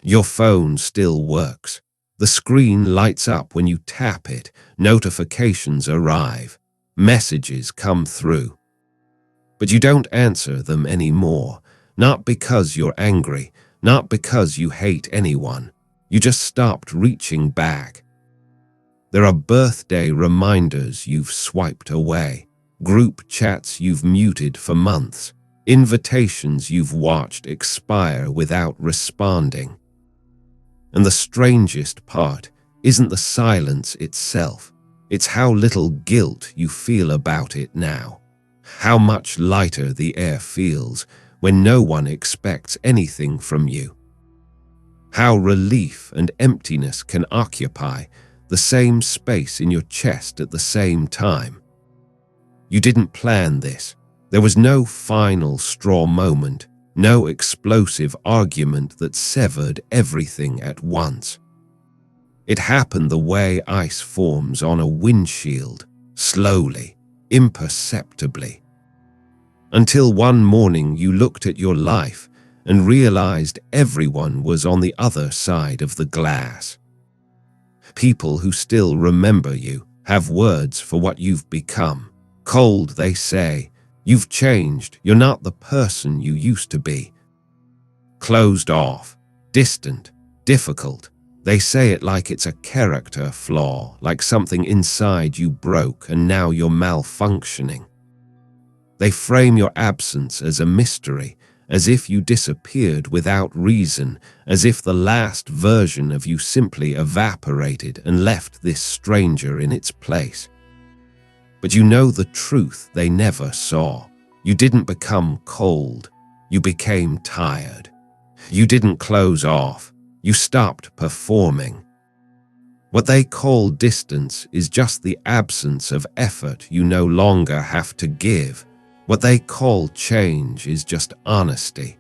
Your phone still works. The screen lights up when you tap it, notifications arrive, messages come through. But you don't answer them anymore, not because you're angry, not because you hate anyone. You just stopped reaching back. There are birthday reminders you've swiped away, group chats you've muted for months, invitations you've watched expire without responding. And the strangest part isn't the silence itself, it's how little guilt you feel about it now. How much lighter the air feels when no one expects anything from you. How relief and emptiness can occupy the same space in your chest at the same time. You didn't plan this. There was no final straw moment, no explosive argument that severed everything at once. It happened the way ice forms on a windshield, slowly, imperceptibly. Until one morning you looked at your life and realized everyone was on the other side of the glass. People who still remember you have words for what you've become. Cold, they say. You've changed. You're not the person you used to be. Closed off, distant, difficult. They say it like it's a character flaw, like something inside you broke and now you're malfunctioning. They frame your absence as a mystery, as if you disappeared without reason, as if the last version of you simply evaporated and left this stranger in its place. But you know the truth they never saw. You didn't become cold. You became tired. You didn't close off. You stopped performing. What they call distance is just the absence of effort you no longer have to give. What they call change is just honesty.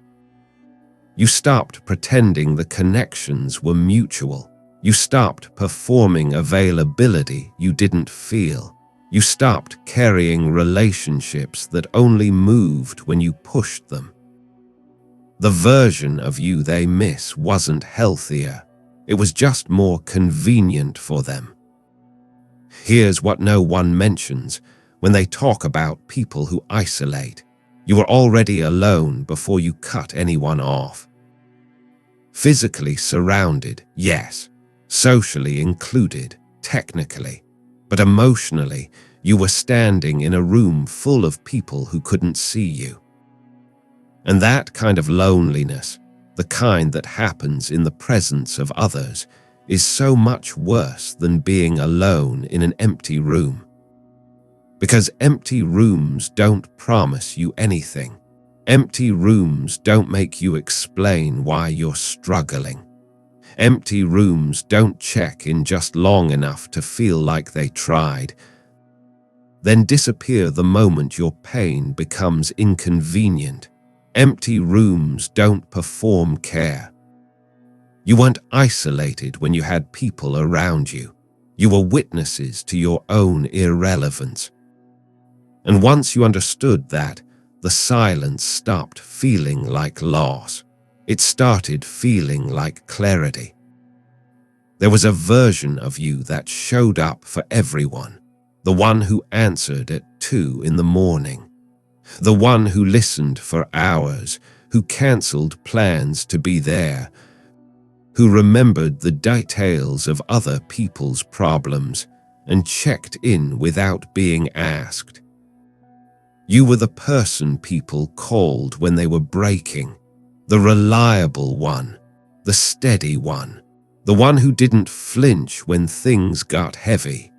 You stopped pretending the connections were mutual. You stopped performing availability you didn't feel. You stopped carrying relationships that only moved when you pushed them. The version of you they miss wasn't healthier. It was just more convenient for them. Here's what no one mentions when they talk about people who isolate. You were already alone before you cut anyone off. Physically surrounded, yes. Socially included, technically. But emotionally, you were standing in a room full of people who couldn't see you. And that kind of loneliness, the kind that happens in the presence of others, is so much worse than being alone in an empty room. Because empty rooms don't promise you anything. Empty rooms don't make you explain why you're struggling. Empty rooms don't check in just long enough to feel like they tried, then disappear the moment your pain becomes inconvenient. Empty rooms don't perform care. You weren't isolated when you had people around you. You were witnesses to your own irrelevance. And once you understood that, the silence stopped feeling like loss. It started feeling like clarity. There was a version of you that showed up for everyone. The one who answered at 2 in the morning. The one who listened for hours, who cancelled plans to be there, who remembered the details of other people's problems and checked in without being asked. You were the person people called when they were breaking, the reliable one, the steady one, the one who didn't flinch when things got heavy.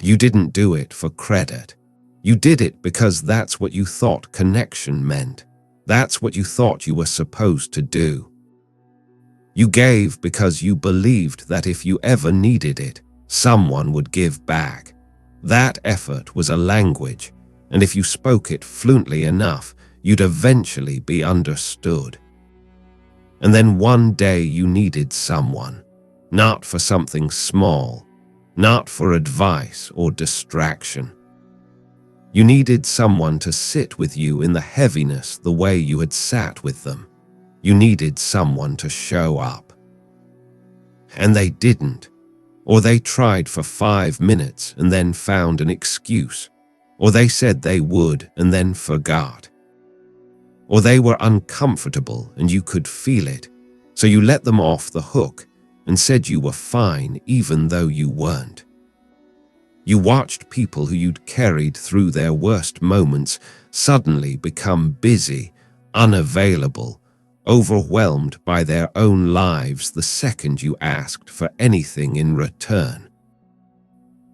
You didn't do it for credit. You did it because that's what you thought connection meant. That's what you thought you were supposed to do. You gave because you believed that if you ever needed it, someone would give back. That effort was a language, and if you spoke it fluently enough, you'd eventually be understood. And then one day you needed someone, not for something small, not for advice or distraction. You needed someone to sit with you in the heaviness the way you had sat with them. You needed someone to show up. And they didn't. Or they tried for 5 minutes and then found an excuse. Or they said they would and then forgot. Or they were uncomfortable and you could feel it, so you let them off the hook and said you were fine even though you weren't. You watched people who you'd carried through their worst moments suddenly become busy, unavailable, overwhelmed by their own lives the second you asked for anything in return.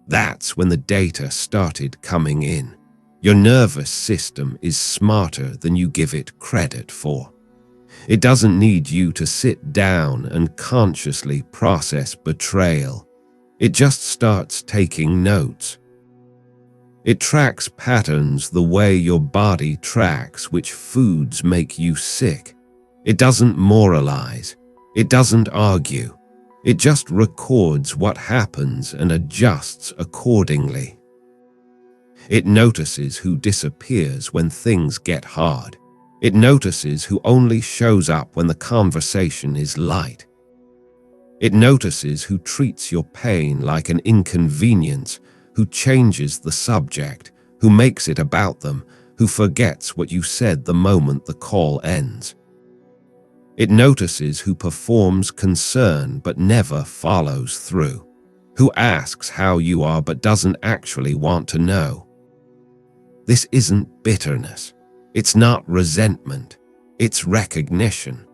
That's when the data started coming in. Your nervous system is smarter than you give it credit for. It doesn't need you to sit down and consciously process betrayal. It just starts taking notes. It tracks patterns the way your body tracks which foods make you sick. It doesn't moralize. It doesn't argue. It just records what happens and adjusts accordingly. It notices who disappears when things get hard. It notices who only shows up when the conversation is light. It notices who treats your pain like an inconvenience, who changes the subject, who makes it about them, who forgets what you said the moment the call ends. It notices who performs concern but never follows through, who asks how you are but doesn't actually want to know. This isn't bitterness. It's not resentment. It's recognition.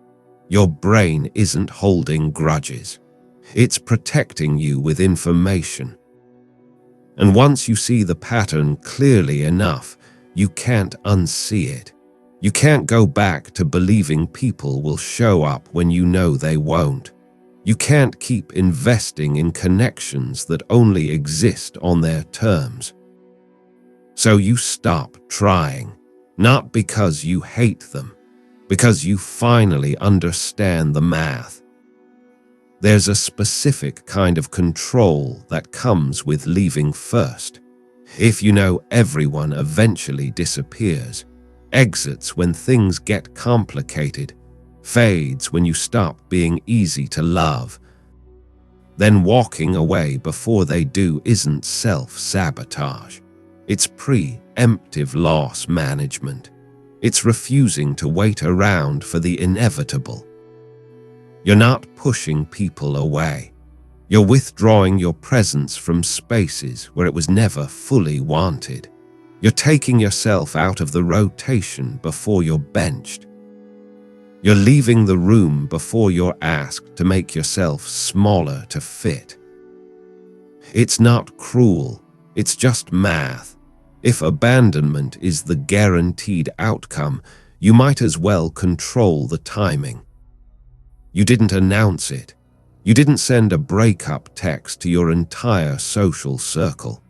Your brain isn't holding grudges. It's protecting you with information. And once you see the pattern clearly enough, you can't unsee it. You can't go back to believing people will show up when you know they won't. You can't keep investing in connections that only exist on their terms. So you stop trying, not because you hate them, because you finally understand the math. There's a specific kind of control that comes with leaving first. If you know everyone eventually disappears, exits when things get complicated, fades when you stop being easy to love, then walking away before they do isn't self-sabotage. It's preemptive loss management. It's refusing to wait around for the inevitable. You're not pushing people away. You're withdrawing your presence from spaces where it was never fully wanted. You're taking yourself out of the rotation before you're benched. You're leaving the room before you're asked to make yourself smaller to fit. It's not cruel, it's just math. If abandonment is the guaranteed outcome, you might as well control the timing. You didn't announce it. You didn't send a breakup text to your entire social circle.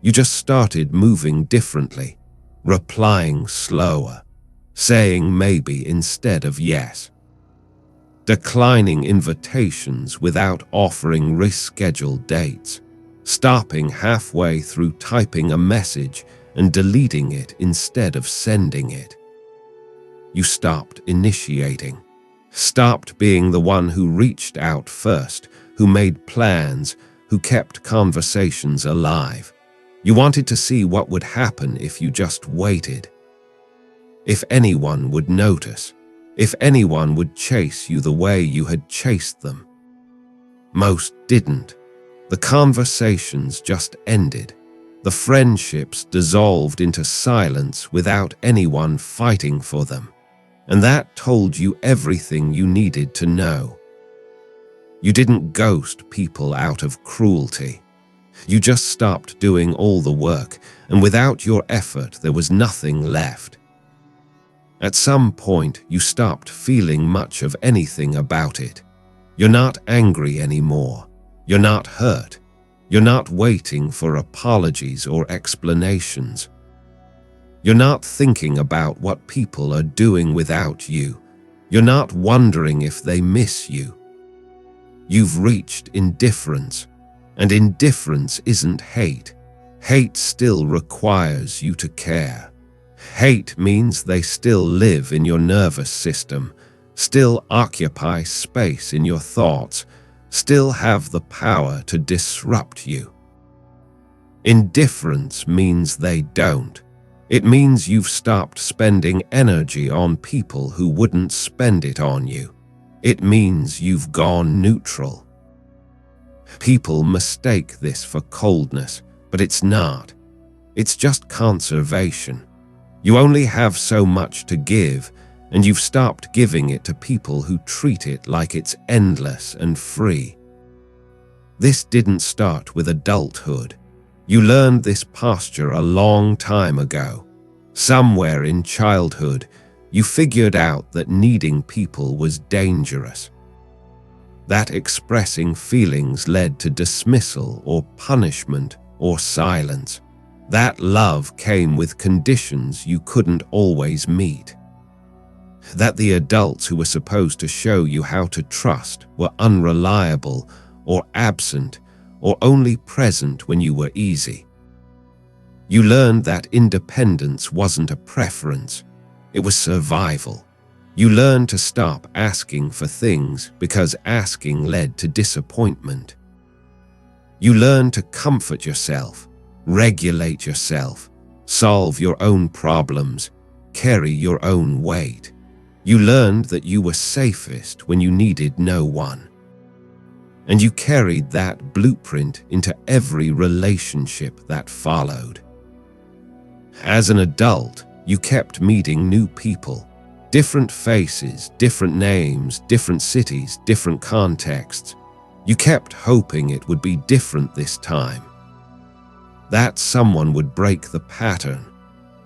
You just started moving differently, replying slower, saying maybe instead of yes, declining invitations without offering rescheduled dates, stopping halfway through typing a message and deleting it instead of sending it. You stopped initiating, stopped being the one who reached out first, who made plans, who kept conversations alive. You wanted to see what would happen if you just waited. If anyone would notice, if anyone would chase you the way you had chased them. Most didn't. The conversations just ended. The friendships dissolved into silence without anyone fighting for them. And that told you everything you needed to know. You didn't ghost people out of cruelty. You just stopped doing all the work, and without your effort, there was nothing left. At some point, you stopped feeling much of anything about it. You're not angry anymore. You're not hurt. You're not waiting for apologies or explanations. You're not thinking about what people are doing without you. You're not wondering if they miss you. You've reached indifference, and indifference isn't hate. Hate still requires you to care. Hate means they still live in your nervous system, still occupy space in your thoughts, still have the power to disrupt you. Indifference means they don't. It means you've stopped spending energy on people who wouldn't spend it on you. It means you've gone neutral. People mistake this for coldness, but it's not. It's just conservation. You only have so much to give, and you've stopped giving it to people who treat it like it's endless and free. This didn't start with adulthood. You learned this posture a long time ago. Somewhere in childhood, you figured out that needing people was dangerous. That expressing feelings led to dismissal or punishment or silence. That love came with conditions you couldn't always meet. That the adults who were supposed to show you how to trust were unreliable or absent or only present when you were easy. You learned that independence wasn't a preference, it was survival. You learned to stop asking for things because asking led to disappointment. You learned to comfort yourself, regulate yourself, solve your own problems, carry your own weight. You learned that you were safest when you needed no one. And you carried that blueprint into every relationship that followed. As an adult, you kept meeting new people, different faces, different names, different cities, different contexts. You kept hoping it would be different this time. That someone would break the pattern.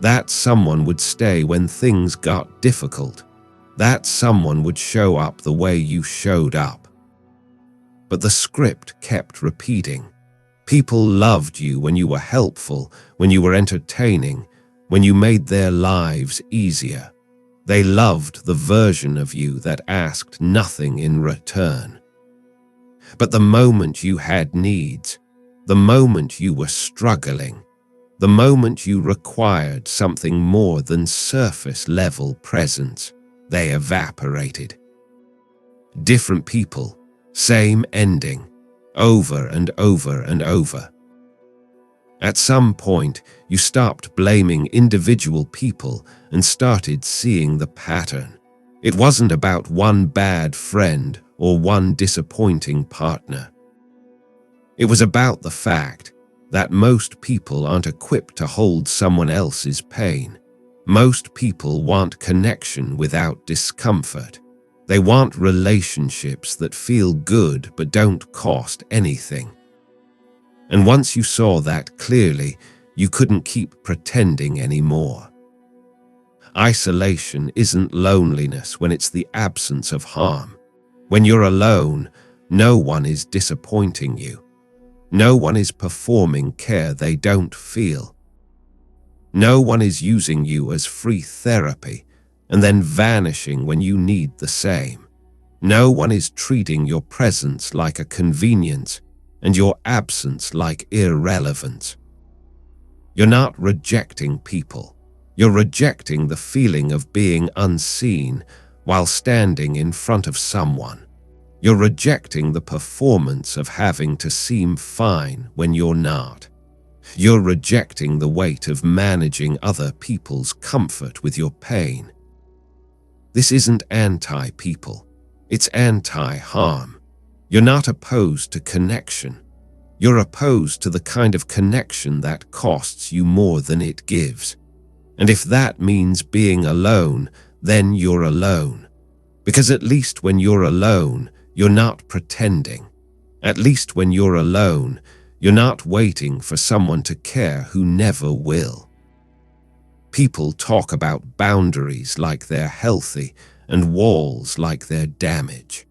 That someone would stay when things got difficult. That someone would show up the way you showed up. But the script kept repeating. People loved you when you were helpful, when you were entertaining, when you made their lives easier. They loved the version of you that asked nothing in return. But the moment you had needs, the moment you were struggling, the moment you required something more than surface-level presence, they evaporated. Different people, same ending, over and over and over. At some point, you stopped blaming individual people and started seeing the pattern. It wasn't about one bad friend or one disappointing partner. It was about the fact that most people aren't equipped to hold someone else's pain. Most people want connection without discomfort. They want relationships that feel good but don't cost anything. And once you saw that clearly, you couldn't keep pretending anymore. Isolation isn't loneliness when it's the absence of harm. When you're alone, no one is disappointing you. No one is performing care they don't feel. No one is using you as free therapy and then vanishing when you need the same. No one is treating your presence like a convenience and your absence like irrelevance. You're not rejecting people. You're rejecting the feeling of being unseen while standing in front of someone. You're rejecting the performance of having to seem fine when you're not. You're rejecting the weight of managing other people's comfort with your pain. This isn't anti-people. It's anti-harm. You're not opposed to connection. You're opposed to the kind of connection that costs you more than it gives. And if that means being alone, then you're alone. Because at least when you're alone, you're not pretending. At least when you're alone, you're not waiting for someone to care who never will. People talk about boundaries like they're healthy and walls like they're damage.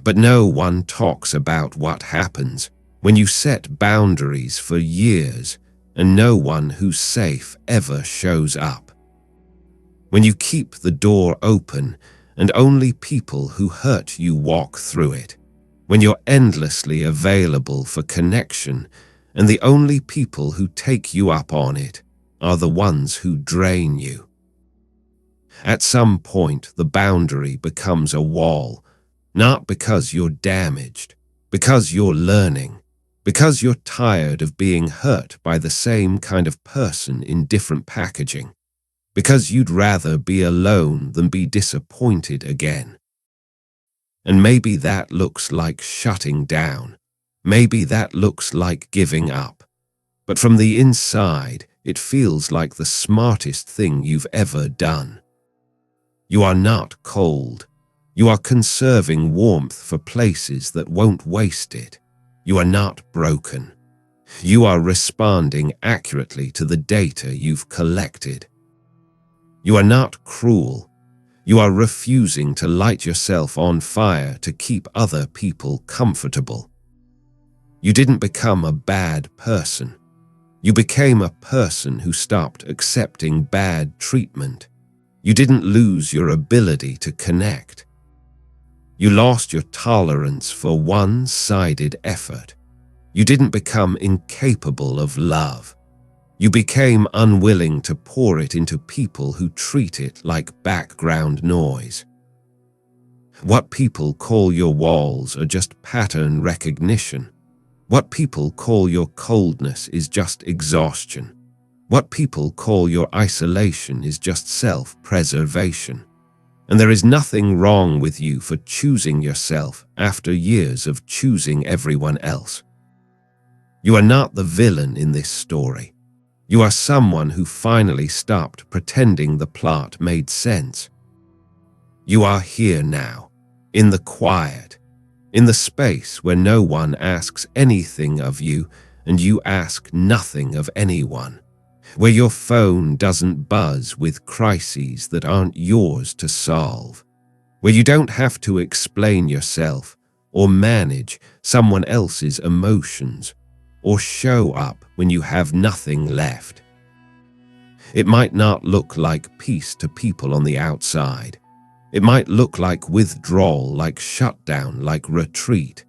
But no one talks about what happens when you set boundaries for years and no one who's safe ever shows up. When you keep the door open and only people who hurt you walk through it. When you're endlessly available for connection and the only people who take you up on it are the ones who drain you. At some point, the boundary becomes a wall, not because you're damaged, because you're learning, because you're tired of being hurt by the same kind of person in different packaging, because you'd rather be alone than be disappointed again. And maybe that looks like shutting down. Maybe that looks like giving up. But from the inside, it feels like the smartest thing you've ever done. You are not cold. You are conserving warmth for places that won't waste it. You are not broken. You are responding accurately to the data you've collected. You are not cruel. You are refusing to light yourself on fire to keep other people comfortable. You didn't become a bad person. You became a person who stopped accepting bad treatment. You didn't lose your ability to connect. You lost your tolerance for one-sided effort. You didn't become incapable of love. You became unwilling to pour it into people who treat it like background noise. What people call your walls are just pattern recognition. What people call your coldness is just exhaustion. What people call your isolation is just self-preservation. And there is nothing wrong with you for choosing yourself after years of choosing everyone else. You are not the villain in this story. You are someone who finally stopped pretending the plot made sense. You are here now, in the quiet, in the space where no one asks anything of you and you ask nothing of anyone, where your phone doesn't buzz with crises that aren't yours to solve, where you don't have to explain yourself or manage someone else's emotions or show up when you have nothing left. It might not look like peace to people on the outside. It might look like withdrawal, like shutdown, like retreat.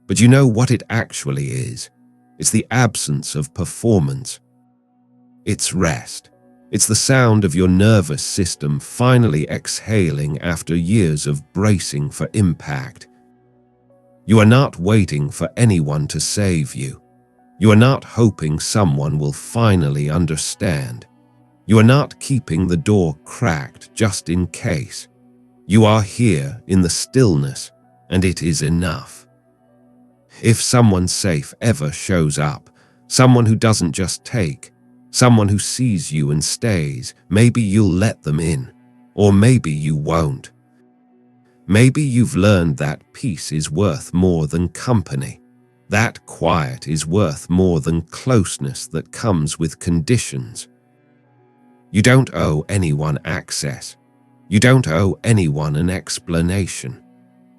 But you know what it actually is? It's the absence of performance. It's rest. It's the sound of your nervous system finally exhaling after years of bracing for impact. You are not waiting for anyone to save you. You are not hoping someone will finally understand. You are not keeping the door cracked just in case. You are here in the stillness, and it is enough. If someone safe ever shows up, someone who doesn't just take, someone who sees you and stays, maybe you'll let them in, or maybe you won't. Maybe you've learned that peace is worth more than company. That quiet is worth more than closeness that comes with conditions. You don't owe anyone access. You don't owe anyone an explanation.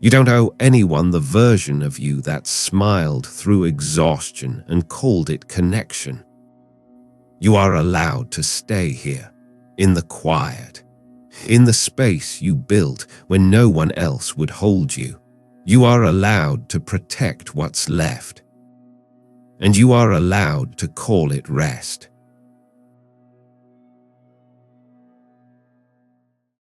You don't owe anyone the version of you that smiled through exhaustion and called it connection. You are allowed to stay here, in the quiet, in the space you built when no one else would hold you. You are allowed to protect what's left. And you are allowed to call it rest.